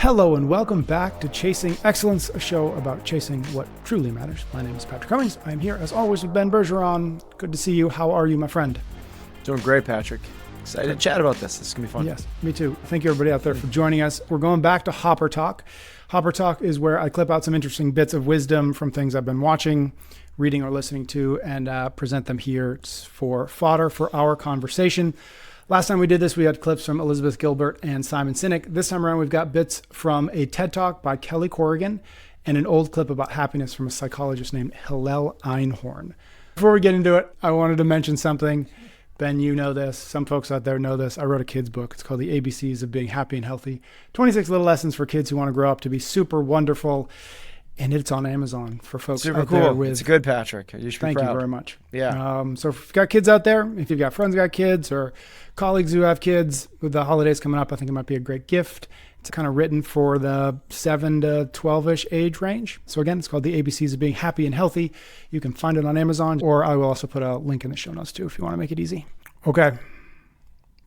Hello and welcome back to Chasing Excellence, a show about chasing what truly matters. My name is Patrick Cummings. I'm here as always with Ben Bergeron. Good to see you. How are you, my friend? Doing great, Patrick. Excited to chat about this. This is going to be fun. Yes, me too. Thank you everybody out there for joining us. We're going back to HopperTalk. HopperTalk is where I clip out some interesting bits of wisdom from things I've been watching, reading, or listening to, and present them here for fodder for our conversation. Last time we did this, we had clips from Elizabeth Gilbert and Simon Sinek. This time around, we've got bits from a TED Talk by Kelly Corrigan and an old clip about happiness from a psychologist named Hillel Einhorn. Before we get into it, I wanted to mention something. Ben, you know this. Some folks out there know this. I wrote a kid's book. It's called The ABCs of Being Happy and Healthy. 26 little lessons for kids who want to grow up to be super wonderful. And it's on Amazon for folks super out cool. there with... It's good, Patrick. You should be Thank proud. you very much. Yeah. So if you've got kids out there, if you've got friends who got kids or colleagues who have kids, with the holidays coming up, I think it might be a great gift. It's kind of written for the 7 to 12-ish age range. So again, it's called The ABCs of Being Happy and Healthy. You can find it on Amazon, or I will also put a link in the show notes too if you want to make it easy. Okay.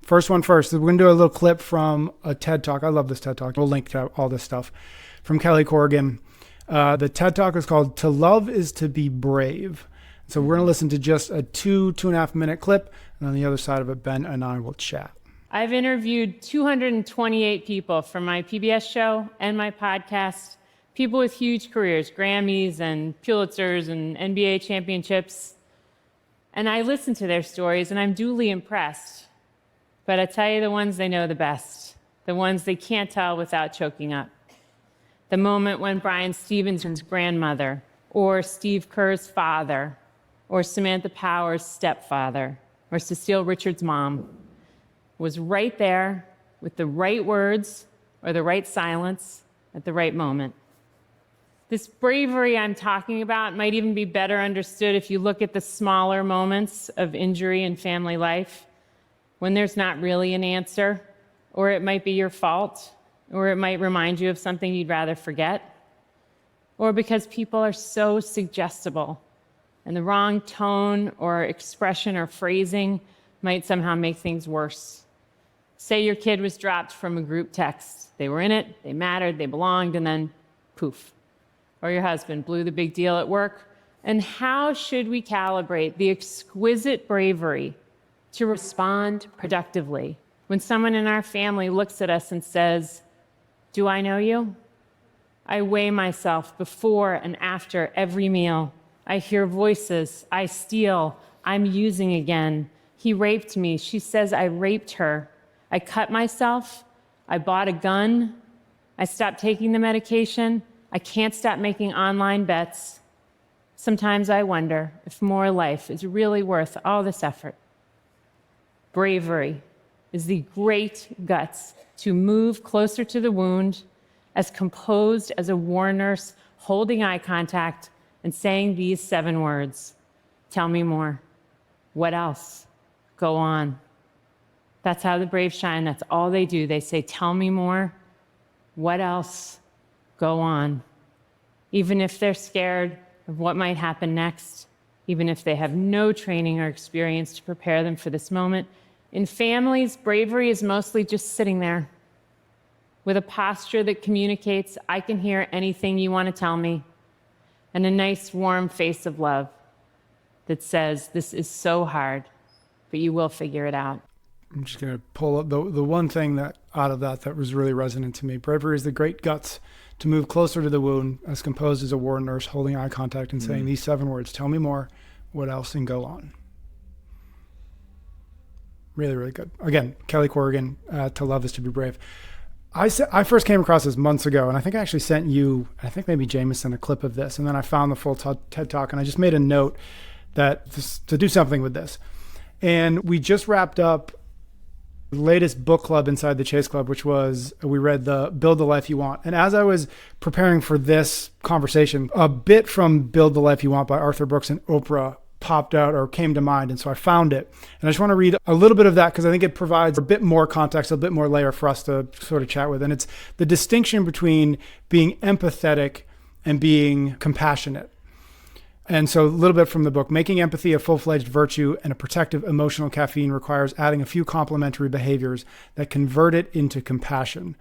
First one first. We're going to do a little clip from a TED Talk. I love this TED Talk. We'll link to all this stuff from Kelly Corrigan. The TED Talk is called To Love is to Be Brave. So we're going to listen to just a 2.5 minute clip. And on the other side of it, Ben and I will chat. I've interviewed 228 people from my PBS show and my podcast, people with huge careers, Grammys and Pulitzers and NBA championships. And I listen to their stories and I'm duly impressed. But I tell you, the ones they know the best, the ones they can't tell without choking up. The moment when Brian Stevenson's grandmother, or Steve Kerr's father, or Samantha Power's stepfather, or Cecile Richards' mom was right there with the right words or the right silence at the right moment. This bravery I'm talking about might even be better understood if you look at the smaller moments of injury in family life, when there's not really an answer, or it might be your fault, or it might remind you of something you'd rather forget, or because people are so suggestible and the wrong tone or expression or phrasing might somehow make things worse. Say your kid was dropped from a group text. They were in it, they mattered, they belonged, and then poof. Or your husband blew the big deal at work. And how should we calibrate the exquisite bravery to respond productively when someone in our family looks at us and says, "Do I know you?" I weigh myself before and after every meal. I hear voices. I steal. I'm using again. He raped me. She says I raped her. I cut myself. I bought a gun. I stopped taking the medication. I can't stop making online bets. Sometimes I wonder if more life is really worth all this effort. Bravery is the great guts to move closer to the wound, as composed as a war nurse holding eye contact and saying these 7 words: tell me more. What else? Go on. That's how the brave shine. That's all they do. They say, tell me more. What else? Go on. Even if they're scared of what might happen next, even if they have no training or experience to prepare them for this moment. In families, bravery is mostly just sitting there with a posture that communicates, I can hear anything you want to tell me, and a nice warm face of love that says, this is so hard, but you will figure it out. I'm just going to pull up the one thing that out of that was really resonant to me. Bravery is the great guts to move closer to the wound, as composed as a war nurse holding eye contact and saying these 7 words: tell me more, what else, and go on. Really, really good. Again, Kelly Corrigan, To Love is to Be Brave. I first came across this months ago, and I think I actually sent you, I think maybe Jameson, a clip of this, and then I found the full TED Talk, and I just made a note that to do something with this. And we just wrapped up the latest book club inside the Chase Club, which was, we read the Build the Life You Want. And as I was preparing for this conversation, a bit from Build the Life You Want by Arthur Brooks and Oprah popped out or came to mind. And so I found it. And I just want to read a little bit of that because I think it provides a bit more context, a bit more layer for us to sort of chat with. And it's the distinction between being empathetic and being compassionate. And so a little bit from the book: making empathy a full-fledged virtue and a protective emotional caffeine requires adding a few complementary behaviors that convert it into compassion.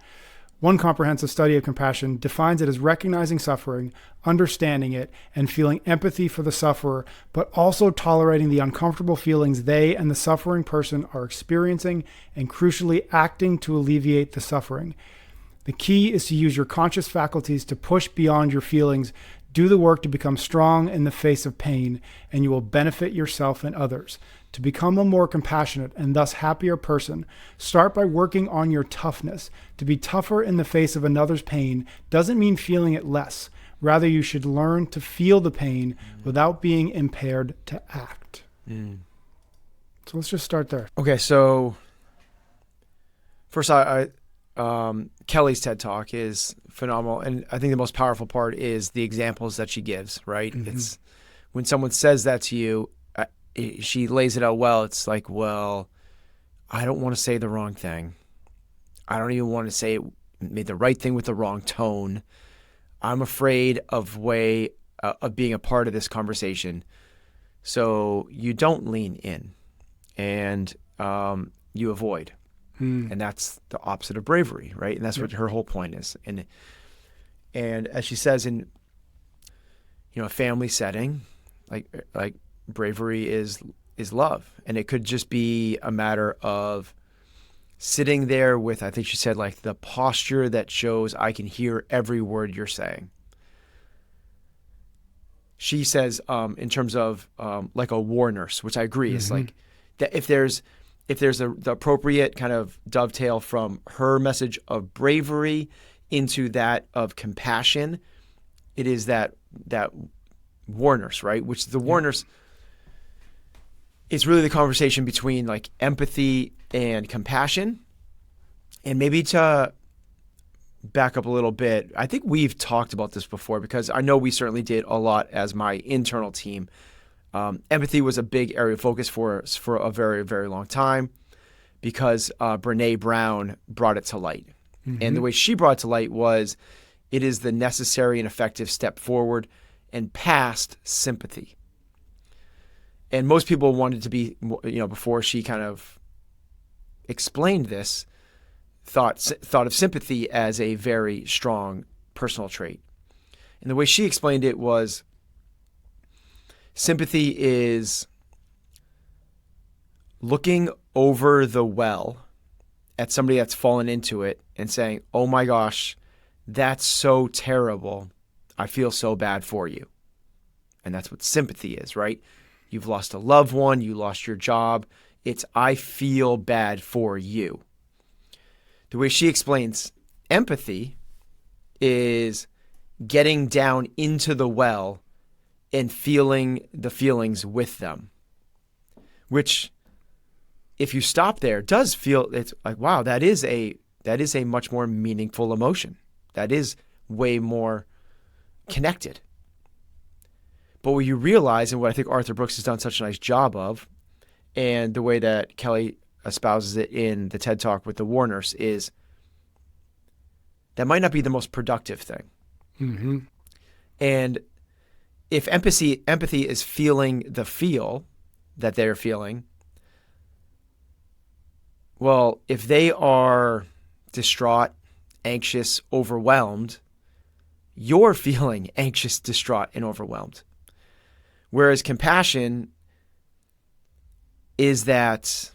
One comprehensive study of compassion defines it as recognizing suffering, understanding it, and feeling empathy for the sufferer, but also tolerating the uncomfortable feelings they and the suffering person are experiencing, and crucially acting to alleviate the suffering. The key is to use your conscious faculties to push beyond your feelings, do the work to become strong in the face of pain, and you will benefit yourself and others. To become a more compassionate and thus happier person, start by working on your toughness. To be tougher in the face of another's pain doesn't mean feeling it less. Rather, you should learn to feel the pain without being impaired to act. So let's just start there. Okay, so first, Kelly's TED Talk is phenomenal, and I think the most powerful part is the examples that she gives, right? It's when someone says that to you, she lays it out well. It's like, well, I don't want to say the wrong thing. I don't even want to say it made the right thing with the wrong tone. I'm afraid of being a part of this conversation. So you don't lean in, and you avoid. And that's the opposite of bravery, right? And that's what her whole point is. And as she says, in a family setting, like bravery is love, and it could just be a matter of sitting there with, I think she said, like the posture that shows I can hear every word you're saying. She says, in terms of like a war nurse, which I agree is like that if there's the appropriate kind of dovetail from her message of bravery into that of compassion, it is that war nurse, right? Which the war nurse is really the conversation between like empathy and compassion. And maybe to back up a little bit, I think we've talked about this before, because I know we certainly did a lot as my internal team. Empathy was a big area of focus for us for a very, very long time, because Brene Brown brought it to light. And the way she brought it to light was, it is the necessary and effective step forward and past sympathy. And most people wanted to be, before she kind of explained this, thought of sympathy as a very strong personal trait. And the way she explained it was, sympathy is looking over the well at somebody that's fallen into it and saying, oh my gosh, that's so terrible. I feel so bad for you. And that's what sympathy is, right? You've lost a loved one, you lost your job. It's, I feel bad for you. The way she explains empathy is getting down into the well and feeling the feelings with them, which, if you stop there, does feel, it's like, wow, that is a much more meaningful emotion. That is way more connected. But what you realize, and what I think Arthur Brooks has done such a nice job of, and the way that Kelly espouses it in the TED Talk with the war nurse, is that might not be the most productive thing. And if empathy is feeling the feel that they're feeling, well, if they are distraught, anxious, overwhelmed, you're feeling anxious, distraught, and overwhelmed. Whereas compassion is that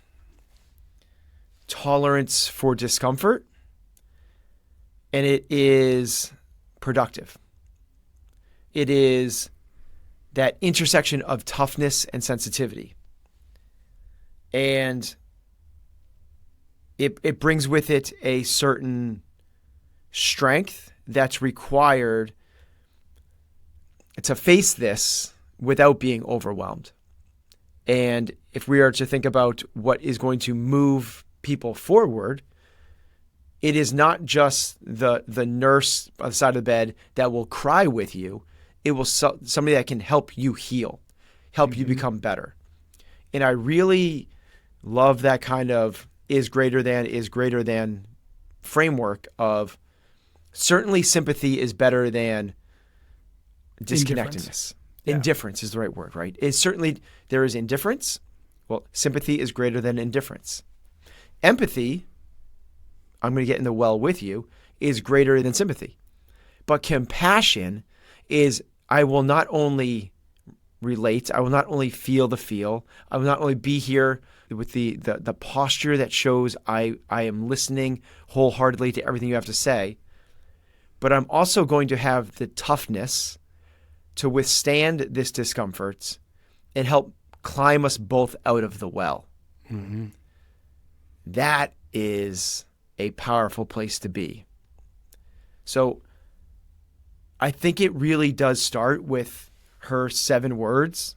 tolerance for discomfort, and it is productive. It is that intersection of toughness and sensitivity. And it brings with it a certain strength that's required to face this without being overwhelmed. And if we are to think about what is going to move people forward, it is not just the nurse on the side of the bed that will cry with you. It will somebody that can help you heal, help you become better. And I really love that kind of is greater than framework of, certainly sympathy is better than disconnectedness. Indifference is the right word, right? It's certainly, there is indifference. Well, sympathy is greater than indifference. Empathy, I'm going to get in the well with you, is greater than sympathy. But compassion is, I will not only relate, I will not only feel the feel, I will not only be here with the posture that shows I am listening wholeheartedly to everything you have to say, but I'm also going to have the toughness to withstand this discomfort and help climb us both out of the well. Mm-hmm. That is a powerful place to be. So I think it really does start with her 7 words.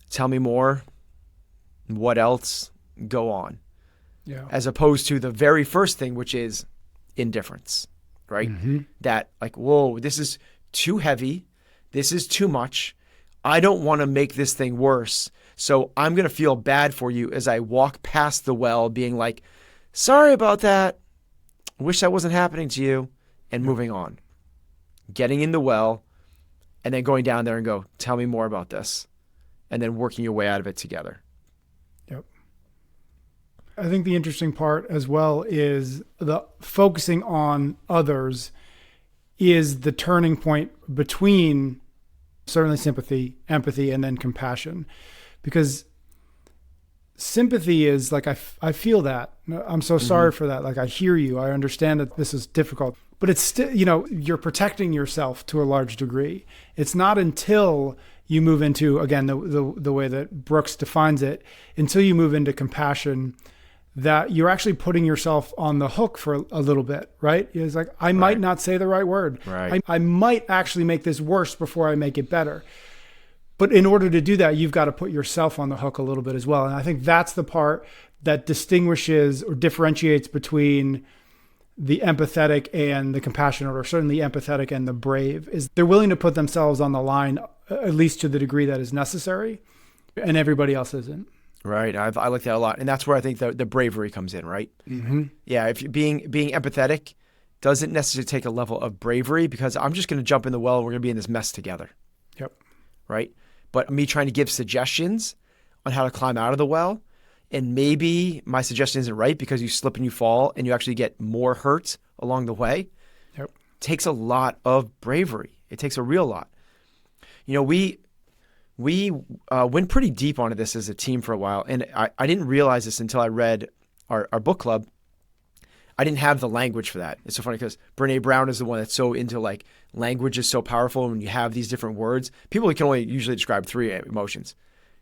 Tell me more. What else? Go on. Yeah. As opposed to the very first thing, which is indifference, right? Mm-hmm. That like, whoa, this is too heavy. This is too much. I don't want to make this thing worse. So I'm going to feel bad for you as I walk past the well being like, sorry about that. Wish that wasn't happening to you. And moving on. Getting in the well and then going down there and go, tell me more about this. And then working your way out of it together. Yep. I think the interesting part as well is the focusing on others is the turning point between certainly sympathy, empathy, and then compassion. Because sympathy is like, I feel that. I'm so sorry for that. Like, I hear you. I understand that this is difficult. But it's still, you're protecting yourself to a large degree. It's not until you move into, again, the way that Brooks defines it, until you move into compassion, that you're actually putting yourself on the hook for a little bit, right? It's like, I might not say the right word. Right. I might actually make this worse before I make it better. But in order to do that, you've got to put yourself on the hook a little bit as well. And I think that's the part that distinguishes or differentiates between the empathetic and the compassionate, or certainly the empathetic and the brave, is they're willing to put themselves on the line, at least to the degree that is necessary, and everybody else isn't. Right. I like that a lot. And that's where I think the bravery comes in, right? Mm-hmm. Yeah. If you're being empathetic doesn't necessarily take a level of bravery, because I'm just going to jump in the well and we're going to be in this mess together. Yep. Right. But me trying to give suggestions on how to climb out of the well, and maybe my suggestion isn't right because you slip and you fall and you actually get more hurt along the way. Yep. Takes a lot of bravery. It takes a real lot. We went pretty deep onto this as a team for a while, and I didn't realize this until I read our book club. I didn't have the language for that. It's so funny because Brene Brown is the one that's so into like language is so powerful when you have these different words. People can only usually describe 3 emotions: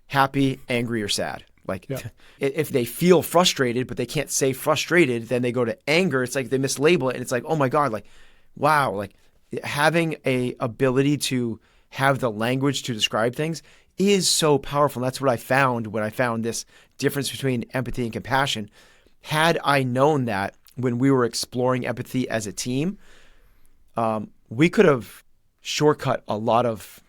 happy, angry, or sad. Like if they feel frustrated, but they can't say frustrated, then they go to anger. It's like they mislabel it. And it's like, oh my God, like, wow, like having a ability to have the language to describe things is so powerful. And that's what I found when I found this difference between empathy and compassion. Had I known that when we were exploring empathy as a team, we could have shortcut a lot of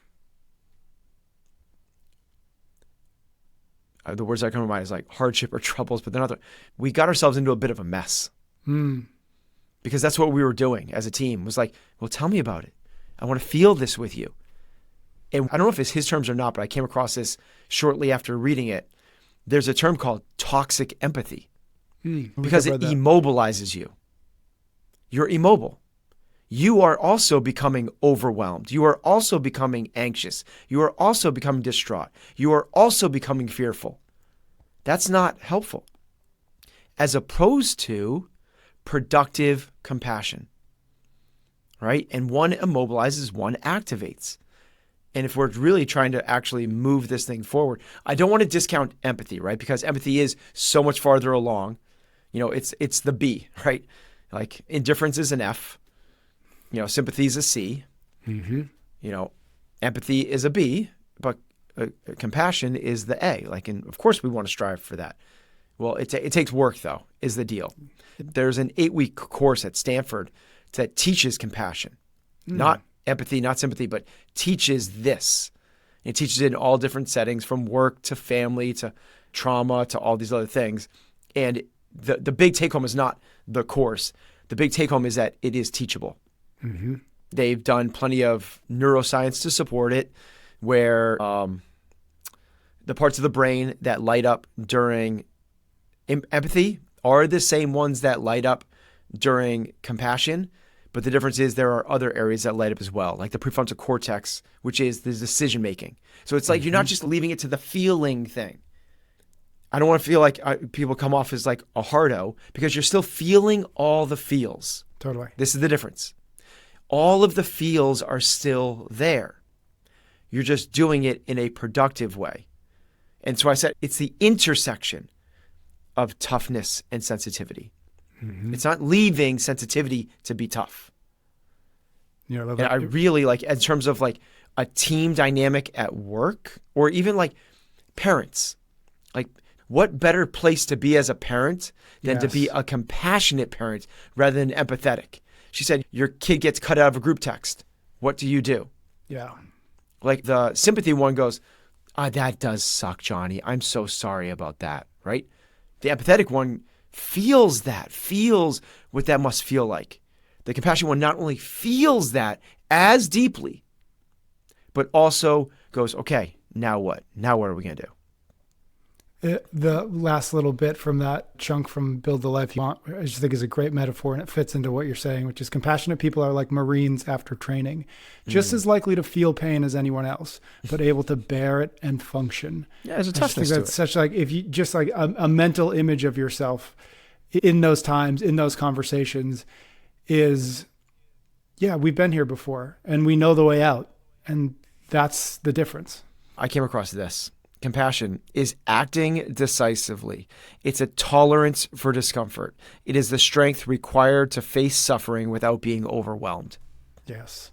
the words that come to mind is like hardship or troubles, but they're not. We got ourselves into a bit of a mess because that's what we were doing as a team. Was like, well, tell me about it. I want to feel this with you. And I don't know if it's his terms or not, but I came across this shortly after reading it. There's a term called toxic empathy because it immobilizes you. You're immobile. You are also becoming overwhelmed. You are also becoming anxious. You are also becoming distraught. You are also becoming fearful. That's not helpful. As opposed to productive compassion, right? And one immobilizes, one activates. And if we're really trying to actually move this thing forward, I don't want to discount empathy, right? Because empathy is so much farther along. It's the B, right? Like indifference is an F. Sympathy is a C. Mm-hmm. Empathy is a B, but compassion is the A. And of course we want to strive for that. Well, it takes work though, is the deal. There's an 8-week course at Stanford that teaches compassion, not empathy, not sympathy, but teaches this. It teaches it in all different settings, from work to family to trauma to all these other things. And the big take home is not the course. The big take home is that it is teachable. Mm-hmm. They've done plenty of neuroscience to support it, where the parts of the brain that light up during empathy are the same ones that light up during compassion, but the difference is there are other areas that light up as well, like the prefrontal cortex, which is the decision making. So it's like you're not just leaving it to the feeling thing. I don't want to feel like people come off as like a hardo, because you're still feeling all the feels. Totally. This is the difference. All of the feels are still there. You're just doing it in a productive way. And so I said it's the intersection of toughness and sensitivity. It's not leaving sensitivity to be tough. Yeah, I love And that. I really like, in terms of like a team dynamic at work, or even like parents, like what better place to be as a parent than to be a compassionate parent rather than empathetic? She said, your kid gets cut out of a group text. What do you do? Yeah. Like the sympathy one goes, that does suck, Johnny. I'm so sorry about that, right? The empathetic one feels that, feels what that must feel like. The compassion one not only feels that as deeply, but also goes, okay, now what? Now what are we going to do? The last little bit from that chunk from Build the Life You Want, I just think is a great metaphor, and it fits into what you're saying, which is compassionate people are like Marines after training, just as likely to feel pain as anyone else, but able to bear it and function. Yeah, there's a I just think toughness to that's it. such like, if you just like a mental image of yourself in those times, in those conversations is, yeah, we've been here before and we know the way out. And that's the difference. I came across this. Compassion is acting decisively. It's a tolerance for discomfort. It is the strength required to face suffering without being overwhelmed. Yes.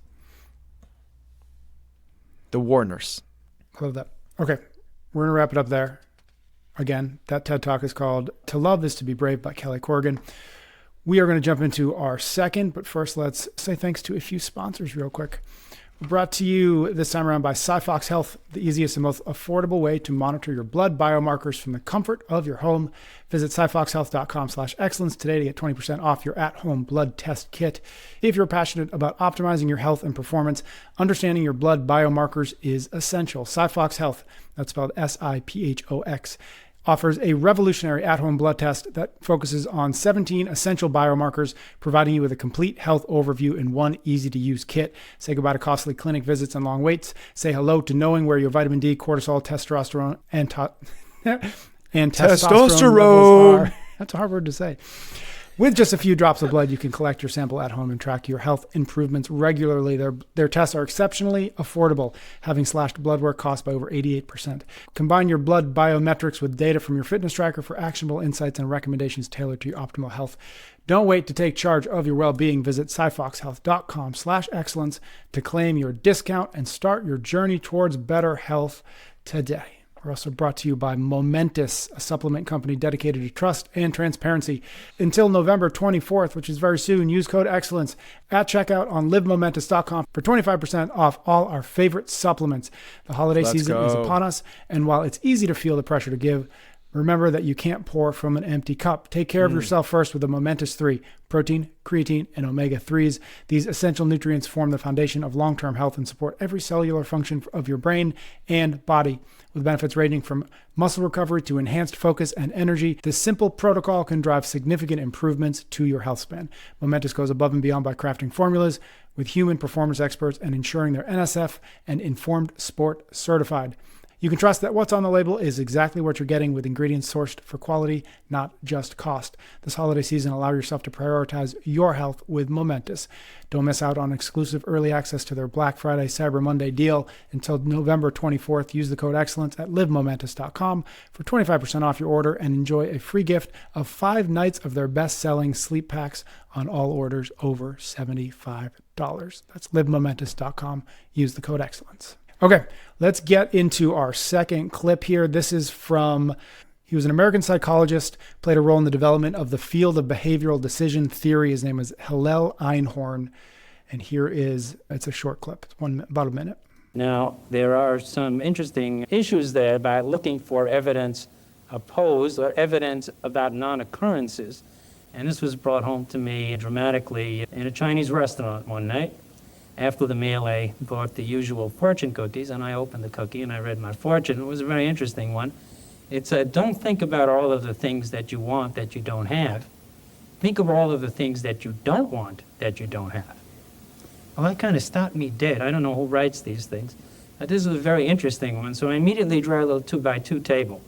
The war nurse. I love that. Okay. We're going to wrap it up there. Again, that TED Talk is called To Love Is to Be Brave by Kelly Corrigan. We are going to jump into our second, but first let's say thanks to a few sponsors real quick. We're brought to you this time around by SciFox Health, the easiest and most affordable way to monitor your blood biomarkers from the comfort of your home. Visit scifoxhealth.com/excellence today to get 20% off your at-home blood test kit. If you're passionate about optimizing your health and performance, understanding your blood biomarkers is essential. SciFox Health, that's spelled SIPHOX, offers a revolutionary at-home blood test that focuses on 17 essential biomarkers, providing you with a complete health overview in one easy-to-use kit. Say goodbye to costly clinic visits and long waits. Say hello to knowing where your vitamin D, cortisol, testosterone, and testosterone levels are. That's a hard word to say. With just a few drops of blood, you can collect your sample at home and track your health improvements regularly. Their tests are exceptionally affordable, having slashed blood work costs by over 88%. Combine your blood biometrics with data from your fitness tracker for actionable insights and recommendations tailored to your optimal health. Don't wait to take charge of your well-being. Visit scifoxhealth.com/excellence to claim your discount and start your journey towards better health today. We're also brought to you by Momentous, a supplement company dedicated to trust and transparency. Until November 24th, which is very soon, use code EXCELLENCE at checkout on livemomentous.com for 25% off all our favorite supplements. The holiday season is upon us, and while it's easy to feel the pressure to give, remember that you can't pour from an empty cup. Take care of yourself first with the Momentous 3, protein, creatine, and omega-3s. These essential nutrients form the foundation of long-term health and support every cellular function of your brain and body. With benefits ranging from muscle recovery to enhanced focus and energy, this simple protocol can drive significant improvements to your health span. Momentous goes above and beyond by crafting formulas with human performance experts and ensuring they're NSF and Informed Sport certified. You can trust that what's on the label is exactly what you're getting, with ingredients sourced for quality, not just cost. This holiday season, allow yourself to prioritize your health with Momentous. Don't miss out on exclusive early access to their Black Friday, Cyber Monday deal until November 24th. Use the code EXCELLENCE at livemomentous.com for 25% off your order and enjoy a free gift of 5 nights of their best-selling sleep packs on all orders over $75. That's livemomentous.com. Use the code EXCELLENCE. Okay, let's get into our second clip here. This is from, he was an American psychologist, played a role in the development of the field of behavioral decision theory. His name is Hillel Einhorn. And here is, it's a short clip, it's about a minute. Now, there are some interesting issues there about looking for evidence opposed or evidence about non-occurrences. And this was brought home to me dramatically in a Chinese restaurant one night. After the meal, I bought the usual fortune cookies, and I opened the cookie and I read my fortune. It was a very interesting one. It said, don't think about all of the things that you want that you don't have. think of all of the things that you don't want that you don't have. Well, that kind of stopped me dead. I don't know who writes these things. This is a very interesting one. So I immediately draw a little 2x2 table.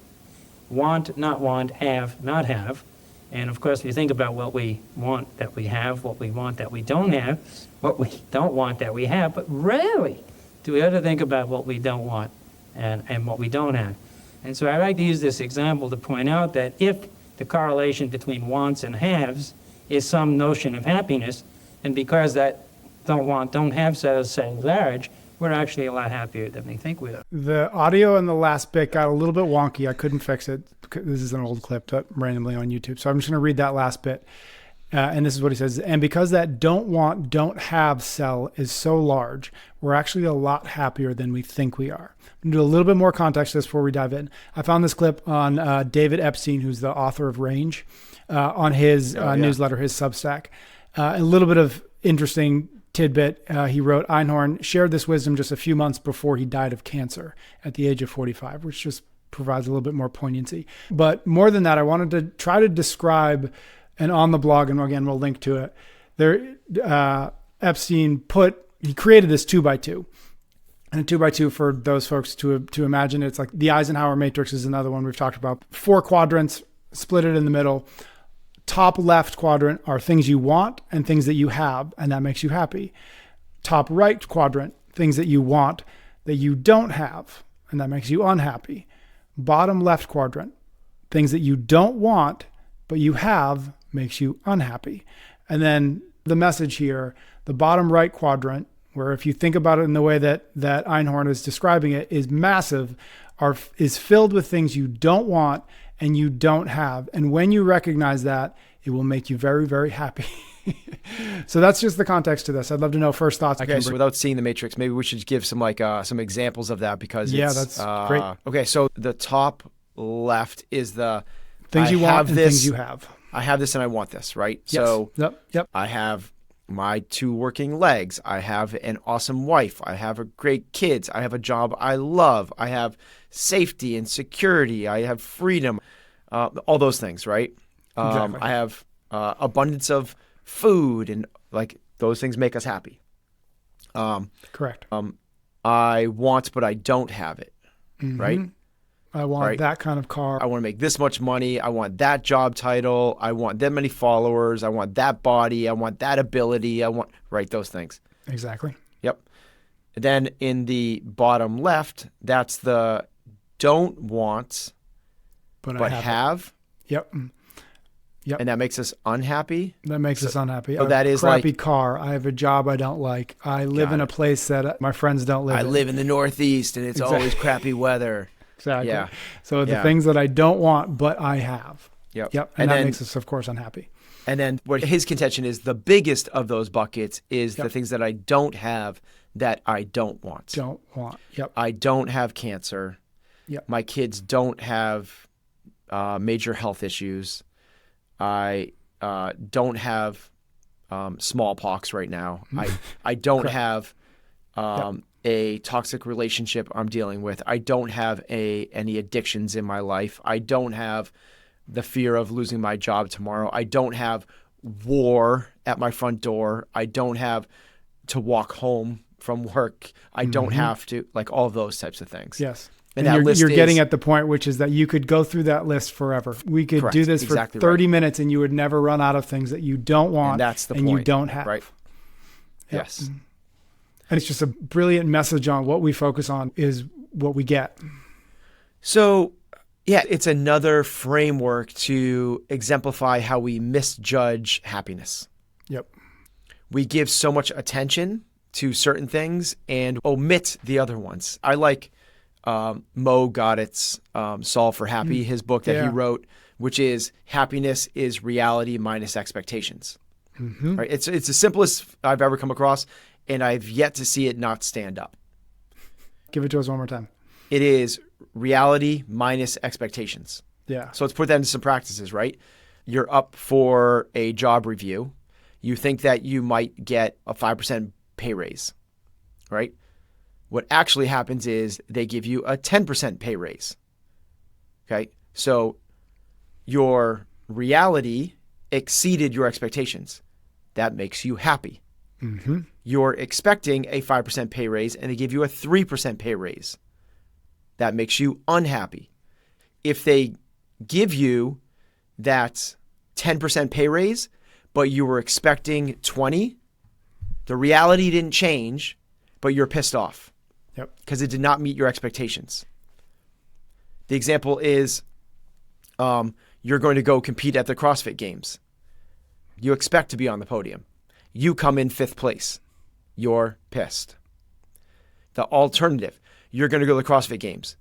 Want, not want, have, not have. And of course, we think about what we want that we have, what we want that we don't have, what we don't want that we have, but rarely do we ever think about what we don't want and what we don't have. And so I like to use this example to point out that if the correlation between wants and haves is some notion of happiness, and because that don't want, don't have says so large, we're actually a lot happier than we think we are. The audio in the last bit got a little bit wonky. I couldn't fix it. This is an old clip randomly on YouTube. So I'm just going to read that last bit. And this is what he says. And because that don't want, don't have cell is so large, we're actually a lot happier than we think we are. I'm going to do a little bit more context to this before we dive in. I found this clip on David Epstein, who's the author of Range, on his newsletter, his Substack. A little bit of interesting tidbit. He wrote, Einhorn shared this wisdom just a few months before he died of cancer at the age of 45, which just provides a little bit more poignancy. But more than that, I wanted to try to describe, and on the blog, and again, we'll link to it, there, Epstein he created this 2x2. And a 2x2, for those folks to imagine, it's like the Eisenhower matrix is another one we've talked about. 4 quadrants, split it in the middle. Top left quadrant are things you want and things that you have, and that makes you happy. Top right quadrant, things that you want that you don't have, and that makes you unhappy. Bottom left quadrant, things that you don't want but you have, makes you unhappy. And then the message here, the bottom right quadrant, where if you think about it in the way that Einhorn is describing it, is massive, is filled with things you don't want and you don't have. And when you recognize that, it will make you very, very happy. So that's just the context to this. I'd love to know first thoughts. Okay, so without seeing the matrix, maybe we should give some some examples of that, because that's great. Okay, so the top left is the things you want and things you have. I have this and I want this, right? Yes. So yep. I have my 2 working legs. I have an awesome wife. I have great kids. I have a job I love. I have safety and security. I have freedom. All those things, right? Exactly. I have abundance of food, and like those things make us happy. Correct. I want, but I don't have it, right? I want that kind of car. I want to make this much money. I want that job title. I want that many followers. I want that body. I want that ability. Those things. Exactly. Yep. And then in the bottom left, that's the don't want, but I have. Yep. And that makes us unhappy. That makes us unhappy. So that is crappy car. I have a job I don't like. I live in a place that my friends don't live in. I live in the Northeast, and it's always crappy weather. Exactly. Yeah. So the things that I don't want, but I have. Yep. And that makes us, of course, unhappy. And then what his contention is, the biggest of those buckets is the things that I don't have that I don't want. Yep. I don't have cancer. Yep. My kids don't have major health issues. I don't have smallpox right now. I don't have a toxic relationship I'm dealing with. I don't have any addictions in my life. I don't have the fear of losing my job tomorrow. I don't have war at my front door. I don't have to walk home from work. I don't have to, like, all of those types of things. Yes. And you're getting at the point, which is that you could go through that list forever. We could do this for 30 minutes and you would never run out of things that you don't want and that's the and point, you don't have. Right. Yep. Yes. And it's just a brilliant message on what we focus on is what we get. So, yeah, it's another framework to exemplify how we misjudge happiness. Yep. We give so much attention to certain things and omit the other ones. I like Mo Godet's Solve for Happy, his book that he wrote, which is happiness is reality minus expectations. Right? It's the simplest I've ever come across, and I've yet to see it not stand up. Give it to us one more time. It is reality minus expectations. Yeah. So let's put that into some practices, right? You're up for a job review. You think that you might get a 5% pay raise, right? What actually happens is they give you a 10% pay raise. Okay. So your reality exceeded your expectations. That makes you happy. Mm-hmm. You're expecting a 5% pay raise and they give you a 3% pay raise. That makes you unhappy. If they give you that 10% pay raise, but you were expecting 20, the reality didn't change, but you're pissed off. Yep. Because it did not meet your expectations. The example is you're going to go compete at the CrossFit Games. You expect to be on the podium. You come in 5th place. You're pissed. The alternative, you're going to go to the CrossFit Games.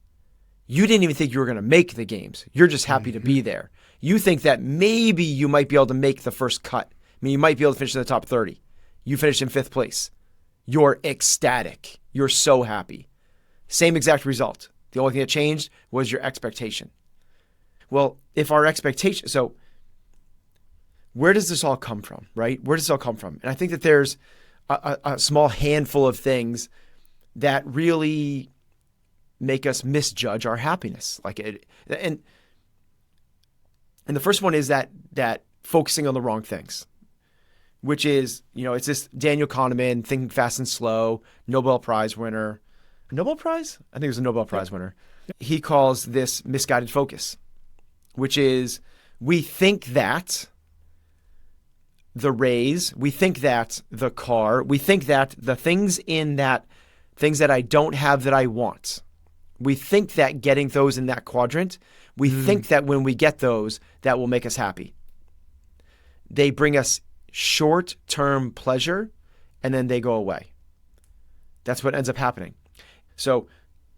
You didn't even think you were going to make the games. You're just happy to be there. You think that maybe you might be able to make the first cut. I mean, you might be able to finish in the top 30. You finished in 5th place. You're ecstatic. You're so happy. Same exact result. The only thing that changed was your expectation. Well, if our expectation, so where does this all come from, right? Where does this all come from? And I think that there's a small handful of things that really make us misjudge our happiness. And the first one is that focusing on the wrong things, which is, it's this Daniel Kahneman, Think Fast and Slow, Nobel Prize winner. Nobel Prize? I think it was a Nobel Prize winner. He calls this misguided focus, which is we think that the raise, we think that the car, we think that the things that I don't have that I want. We think that getting those in that quadrant, we think that when we get those, that will make us happy. They bring us short-term pleasure and then they go away. That's what ends up happening. So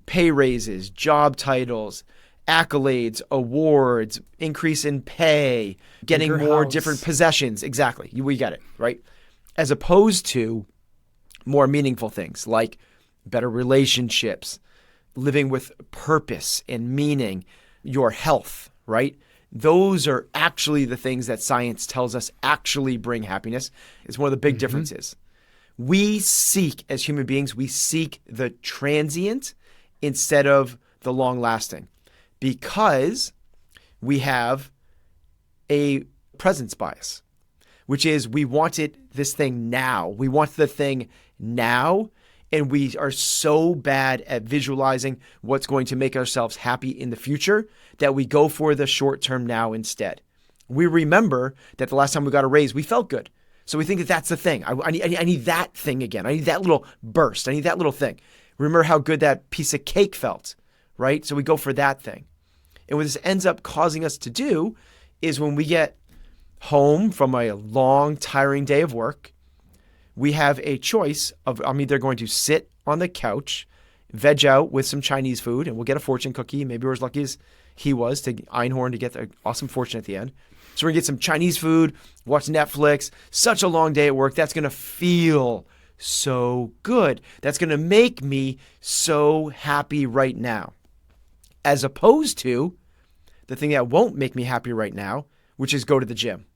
pay raises, job titles, accolades, awards, increase in pay, getting Bigger more house. different possessions. Exactly. We get it, right? As opposed to more meaningful things like better relationships, living with purpose and meaning, your health, right? Those are actually the things that science tells us actually bring happiness. It's one of the big differences. We seek, as human beings, we seek the transient instead of the long lasting because we have a presence bias, which is we wanted this thing now. We want the thing now. And we are so bad at visualizing what's going to make ourselves happy in the future that we go for the short term now instead. We remember that the last time we got a raise, we felt good. So we think that that's the thing. I need that thing again. I need that little burst. I need that little thing. Remember how good that piece of cake felt, right? So we go for that thing. And what this ends up causing us to do is when we get home from a long, tiring day of work, we have a choice of I'm either going to sit on the couch, veg out with some Chinese food, and we'll get a fortune cookie. Maybe we're as lucky as he was to Einhorn to get the awesome fortune at the end. So we're going to get some Chinese food, watch Netflix. Such a long day at work. That's going to feel so good. That's going to make me so happy right now. As opposed to the thing that won't make me happy right now, which is go to the gym.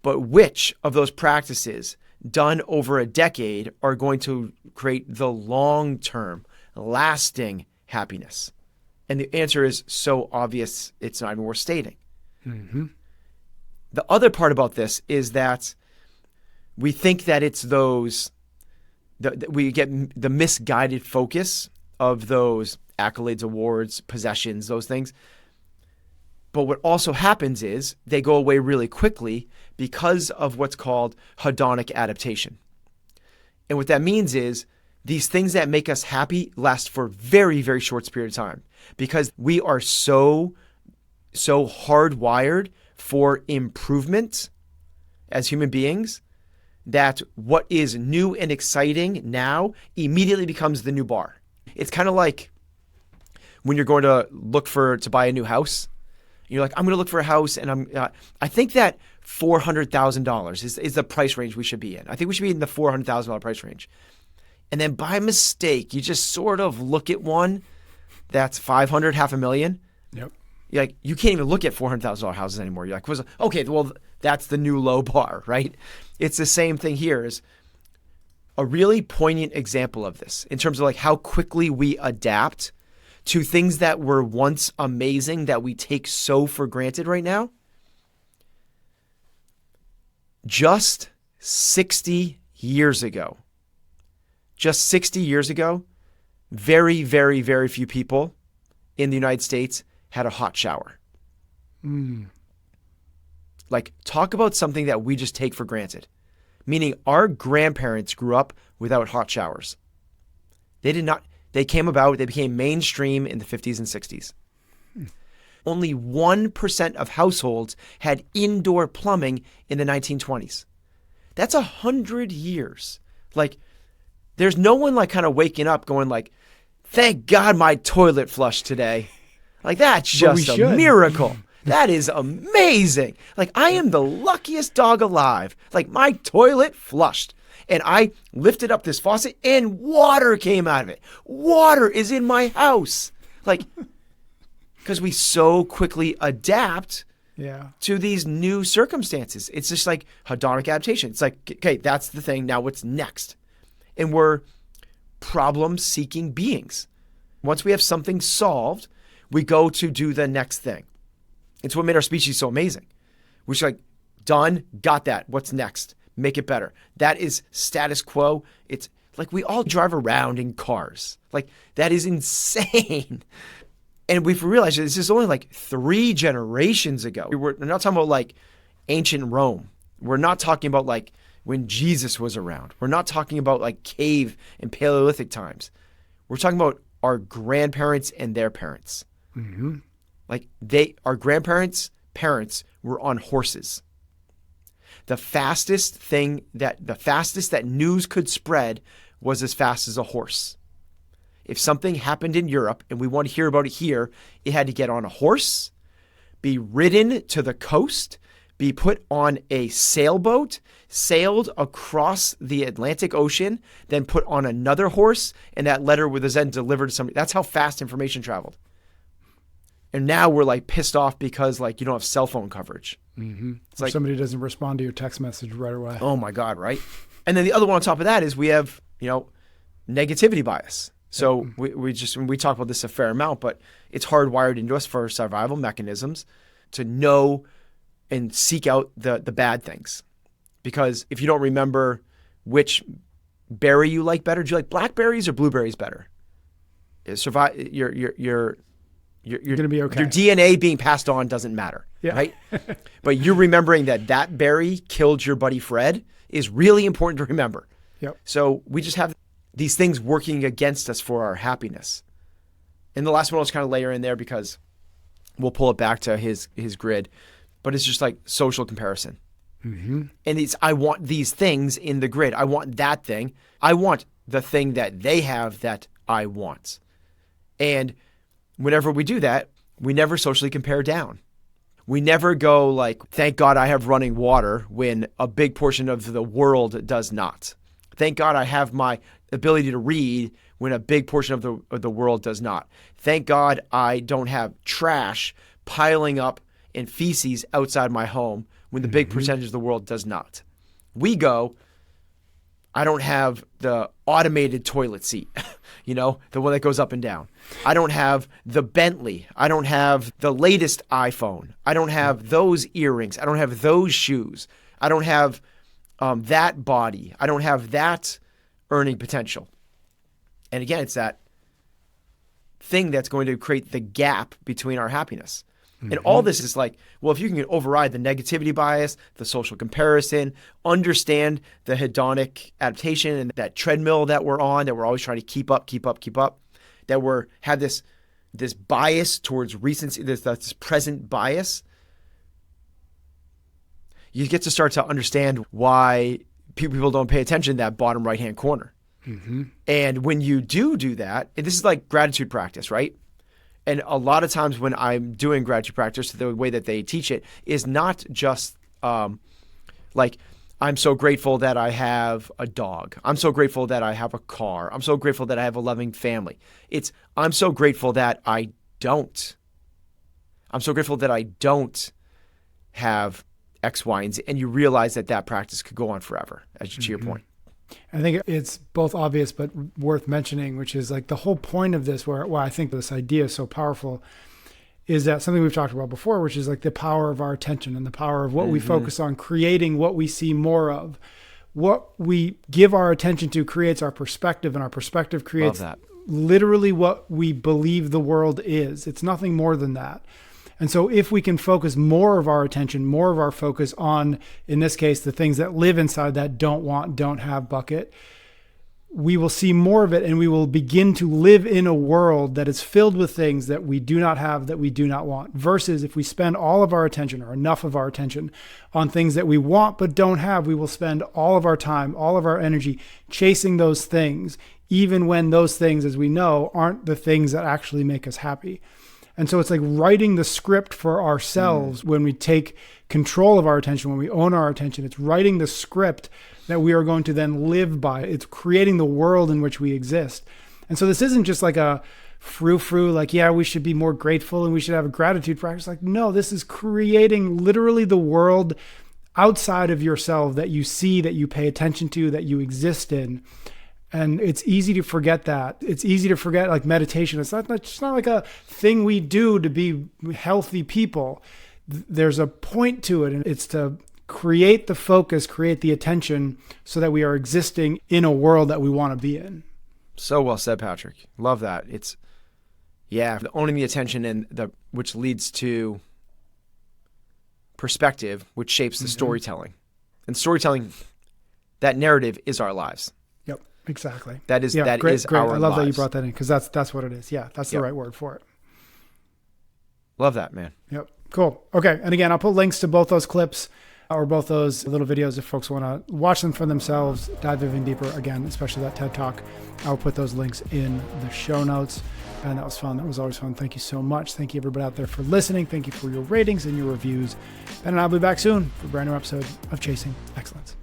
But which of those practices done over a decade are going to create the long-term, lasting happiness? And the answer is so obvious, it's not even worth stating. Mm-hmm. The other part about this is that we think that it's those, we get the misguided focus of those accolades, awards, possessions, those things. But what also happens is they go away really quickly because of what's called hedonic adaptation. And what that means is these things that make us happy last for very, very short period of time because we are so hardwired for improvement as human beings that what is new and exciting now immediately becomes the new bar. It's kind of like when you're going to look to buy a new house. You're like, I'm going to look for a house, and I think that $400,000 is the price range we should be in. I think we should be in the $400,000 price range. And then by mistake, you just sort of look at one that's $500,000, $500,000. Yep. You're like, you can't even look at $400,000 houses anymore. You're like, okay, well, that's the new low bar, right? It's the same thing here. Is a really poignant example of this in terms of like how quickly we adapt to things that were once amazing that we take so for granted right now. just 60 years ago, very, very, very few people in the United States had a hot shower. Like, talk about something that we just take for granted. Meaning our grandparents grew up without hot showers. They became mainstream in the 50s and 60s. Only 1% of households had indoor plumbing in the 1920s. That's 100 years. Like, there's no one like kind of waking up going like, thank God my toilet flushed today. Like, that's just a miracle. That is amazing. Like, I am the luckiest dog alive. Like, my toilet flushed. And I lifted up this faucet and water came out of it. Water is in my house. Like, because we so quickly adapt to these new circumstances. It's just like hedonic adaptation. It's like, okay, that's the thing. Now what's next? And we're problem-seeking beings. Once we have something solved, we go to do the next thing. It's what made our species so amazing. We're just like, done, got that. What's next? Make it better. That is status quo. It's like we all drive around in cars. Like, that is insane. And we've realized this is only like 3 generations ago. We're not talking about like ancient Rome. We're not talking about like when Jesus was around. We're not talking about like cave and Paleolithic times. We're talking about our grandparents and their parents. Mm-hmm. Like our grandparents' parents were on horses. The fastest that news could spread was as fast as a horse. If something happened in Europe and we want to hear about it here, it had to get on a horse, be ridden to the coast, be put on a sailboat, sailed across the Atlantic Ocean, then put on another horse, and that letter was then delivered to somebody. That's how fast information traveled. And now we're like pissed off because like you don't have cell phone coverage. Mm-hmm. It's like somebody doesn't respond to your text message right away. Oh my God, right? And then the other one on top of that is we have, negativity bias. So we talk about this a fair amount, but it's hardwired into us for survival mechanisms to know and seek out the bad things. Because if you don't remember which berry you like better, do you like blackberries or blueberries better? You're going to be okay. Your DNA being passed on doesn't matter, right? But you remembering that berry killed your buddy Fred is really important to remember. Yep. So we just have these things working against us for our happiness. And the last one I'll just kind of layer in there because we'll pull it back to his grid, but it's just like social comparison. Mm-hmm. And I want these things in the grid. I want that thing. I want the thing that they have that I want. And whenever we do that, we never socially compare down. We never go like, thank God I have running water when a big portion of the world does not. Thank God I have my ability to read when a big portion of the world does not. Thank God I don't have trash piling up in feces outside my home when the big percentage of the world does not. We go, I don't have the automated toilet seat, the one that goes up and down. I don't have the Bentley. I don't have the latest iPhone. I don't have those earrings. I don't have those shoes. I don't have that body. I don't have that earning potential. And again, it's that thing that's going to create the gap between our happiness. And all this is like, well, if you can override the negativity bias, the social comparison, understand the hedonic adaptation and that treadmill that we're on, that we're always trying to keep up, that have this bias towards recency, this present bias, you get to start to understand why people don't pay attention to that bottom right-hand corner. Mm-hmm. And when you do that, and this is like gratitude practice, right? And a lot of times when I'm doing gratitude practice, the way that they teach it is not just like, I'm so grateful that I have a dog. I'm so grateful that I have a car. I'm so grateful that I have a loving family. It's, I'm so grateful that I don't. I'm so grateful that I don't have X, Y, and Z. And you realize that practice could go on forever, to your point. I think it's both obvious but worth mentioning, which is like the whole point of this, where I think this idea is so powerful, is that something we've talked about before, which is like the power of our attention and the power of what we focus on, creating what we see more of. What we give our attention to creates our perspective, and our perspective creates literally what we believe the world is. It's nothing more than that. And so if we can focus more of our attention, more of our focus on, in this case, the things that live inside that don't want, don't have bucket, we will see more of it, and we will begin to live in a world that is filled with things that we do not have, that we do not want. Versus if we spend all of our attention, or enough of our attention, on things that we want but don't have, we will spend all of our time, all of our energy chasing those things, even when those things, as we know, aren't the things that actually make us happy. And so it's like writing the script for ourselves when we take control of our attention, when we own our attention. It's writing the script that we are going to then live by. It's creating the world in which we exist. And so this isn't just like a frou-frou, like, yeah, we should be more grateful and we should have a gratitude practice. Like, no, this is creating literally the world outside of yourself that you see, that you pay attention to, that you exist in. And it's easy to forget that. It's easy to forget like meditation. It's not like a thing we do to be healthy people. There's a point to it, and it's to create the focus, create the attention, so that we are existing in a world that we want to be in. So well said, Patrick. Love that. It's, owning the attention, and which leads to perspective, which shapes the storytelling. And storytelling, that narrative is our lives. Yep, exactly. That is great. Our lives. I love that you brought that in, because that's what it is. Yeah, that's the right word for it. Love that, man. Yep, cool. Okay, and again, I'll put links to both those clips, or both those little videos if folks want to watch them for themselves, dive even deeper, again, especially that TED Talk. I'll put those links in the show notes. And that was fun. That was always fun. Thank you so much. Thank you, everybody out there, for listening. Thank you for your ratings and your reviews. Ben and I'll be back soon for a brand new episode of Chasing Excellence.